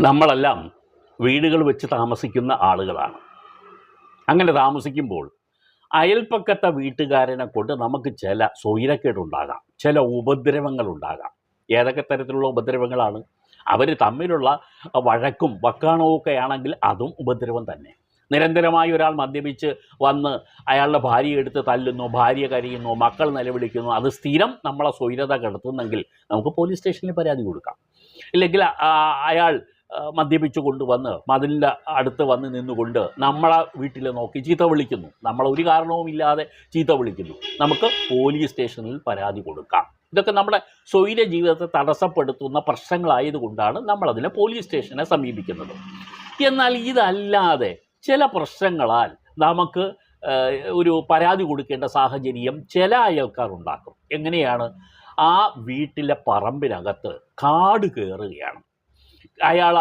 നമ്മളെല്ലാം വീടുകൾ വെച്ച് താമസിക്കുന്ന ആളുകളാണ്. അങ്ങനെ താമസിക്കുമ്പോൾ അയൽപ്പക്കത്തെ വീട്ടുകാരനെ കൊണ്ട് നമുക്ക് ചില സ്വൈരക്കേടുണ്ടാകാം, ചില ഉപദ്രവങ്ങളുണ്ടാകാം. ഏതൊക്കെ തരത്തിലുള്ള ഉപദ്രവങ്ങളാണ്? അവർ തമ്മിലുള്ള വഴക്കും വക്കാണവും ഒക്കെ ആണെങ്കിൽ അതും ഉപദ്രവം തന്നെ. നിരന്തരമായി ഒരാൾ മദ്യപിച്ച് വന്ന് അയാളുടെ ഭാര്യയെ എടുത്ത് തല്ലുന്നു, ഭാര്യ കരയുന്നു, മക്കൾ നിലവിളിക്കുന്നു, അത് സ്ഥിരം നമ്മളെ സ്വൈരത കെടുത്തുന്നെങ്കിൽ നമുക്ക് പോലീസ് സ്റ്റേഷനിൽ പരാതി കൊടുക്കാം. ഇല്ലെങ്കിൽ അയാൾ മദ്യപിച്ചു കൊണ്ടുവന്ന് മതിലിൻ്റെ അടുത്ത് വന്ന് നിന്നുകൊണ്ട് നമ്മളെ വീട്ടിൽ നോക്കി ചീത്ത വിളിക്കുന്നു, നമ്മളൊരു കാരണവുമില്ലാതെ ചീത്ത വിളിക്കുന്നു, നമുക്ക് പോലീസ് സ്റ്റേഷനിൽ പരാതി കൊടുക്കാം. ഇതൊക്കെ നമ്മുടെ സ്വൈര ജീവിതത്തെ തടസ്സപ്പെടുത്തുന്ന പ്രശ്നങ്ങളായതുകൊണ്ടാണ് നമ്മളതിനെ പോലീസ് സ്റ്റേഷനെ സമീപിക്കുന്നത്. എന്നാൽ ഇതല്ലാതെ ചില പ്രശ്നങ്ങളാൽ നമുക്ക് ഒരു പരാതി കൊടുക്കേണ്ട സാഹചര്യം ചില അയൽക്കാർ ഉണ്ടാക്കും. എങ്ങനെയാണ്? ആ വീട്ടിലെ പറമ്പിനകത്ത് കാട് കയറുകയാണ്, അയാൾ